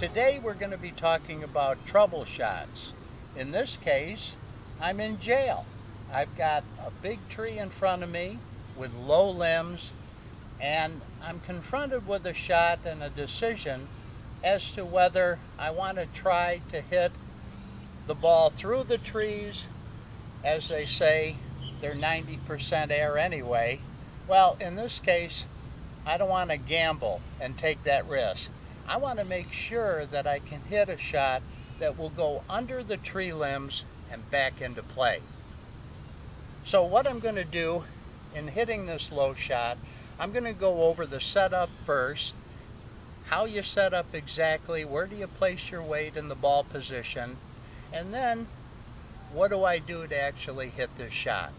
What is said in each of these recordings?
Today we're going to be talking about trouble shots. In this case, I'm in jail. I've got a big tree in front of me with low limbs, and I'm confronted with a shot and a decision as to whether I want to try to hit the ball through the trees. As they say, they're 90% air anyway. Well, in this case, I don't want to gamble and take that risk. I want to make sure that I can hit a shot that will go under the tree limbs and back into play. So what I'm going to do in hitting this low shot, I'm going to go over the setup first, how you set up exactly, where do you place your weight in the ball position, and then what do I do to actually hit this shot.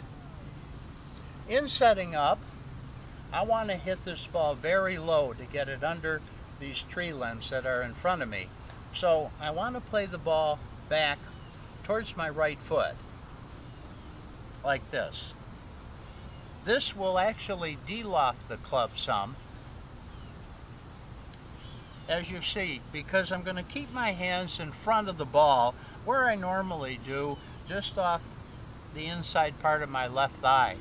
In setting up, I want to hit this ball very low to get it under these tree limbs that are in front of me. So I want to play the ball back towards my right foot, like this. This will actually de-loft the club some, as you see, because I'm going to keep my hands in front of the ball where I normally do, just off the inside part of my left thigh.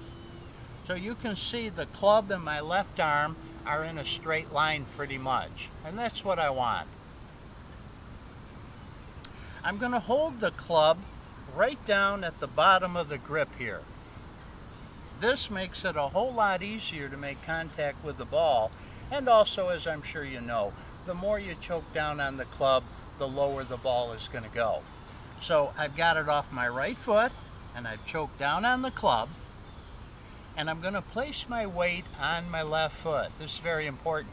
So you can see the club and my left arm are in a straight line pretty much, and that's what I want. I'm going to hold the club right down at the bottom of the grip here. This makes it a whole lot easier to make contact with the ball, and also, as I'm sure you know, the more you choke down on the club, the lower the ball is going to go. So I've got it off my right foot, and I've choked down on the club, and I'm going to place my weight on my left foot. This is very important.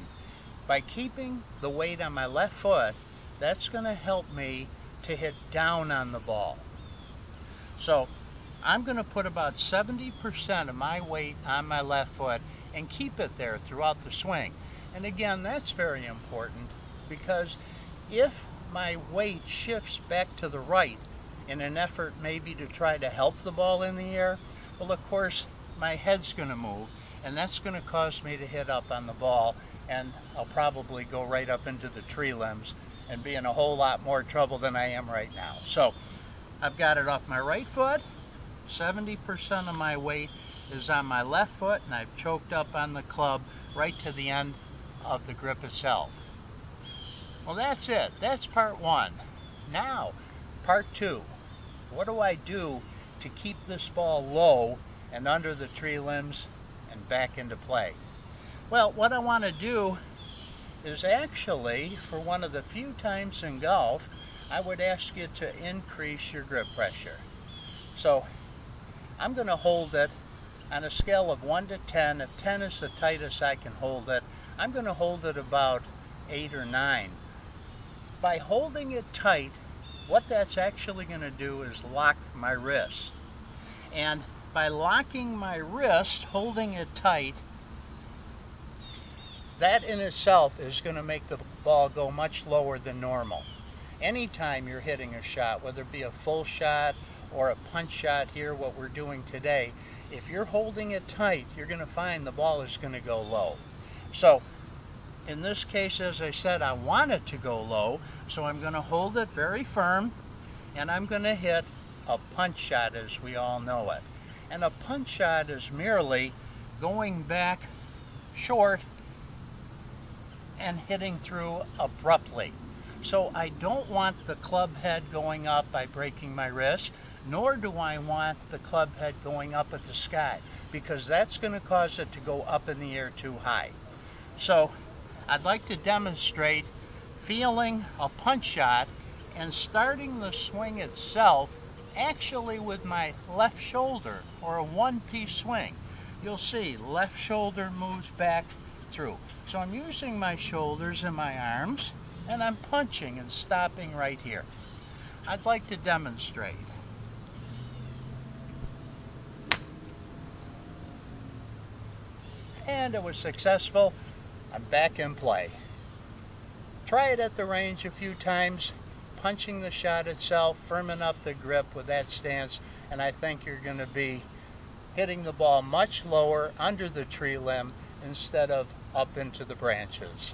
By keeping the weight on my left foot, that's going to help me to hit down on the ball. So I'm going to put about 70% of my weight on my left foot and keep it there throughout the swing. And again, that's very important, because if my weight shifts back to the right in an effort maybe to try to help the ball in the air, well, of course, my head's going to move, and that's going to cause me to hit up on the ball, and I'll probably go right up into the tree limbs and be in a whole lot more trouble than I am right now. So I've got it off my right foot, 70% of my weight is on my left foot, and I've choked up on the club right to the end of the grip itself. Well, that's it. That's part one. Now, part two. What do I do to keep this ball low and under the tree limbs and back into play? Well, what I want to do is actually, for one of the few times in golf, I would ask you to increase your grip pressure. So I'm going to hold it on a scale of 1 to 10. If 10 is the tightest I can hold it, I'm going to hold it about 8 or 9. By holding it tight, what that's actually going to do is lock my wrist. And by locking my wrist, holding it tight, that in itself is going to make the ball go much lower than normal. Anytime you're hitting a shot, whether it be a full shot or a punch shot here, what we're doing today, if you're holding it tight, you're going to find the ball is going to go low. So in this case, as I said, I want it to go low, so I'm going to hold it very firm, and I'm going to hit a punch shot as we all know it. And a punch shot is merely going back short and hitting through abruptly. So I don't want the club head going up by breaking my wrist, nor do I want the club head going up at the sky, because that's going to cause it to go up in the air too high. So I'd like to demonstrate feeling a punch shot and starting the swing itself actually with my left shoulder, or a one-piece swing. You'll see left shoulder moves back through. So I'm using my shoulders and my arms, and I'm punching and stopping right here. I'd like to demonstrate. And it was successful. I'm back in play. Try it at the range a few times, punching the shot itself, firming up the grip with that stance, and I think you're going to be hitting the ball much lower under the tree limb instead of up into the branches.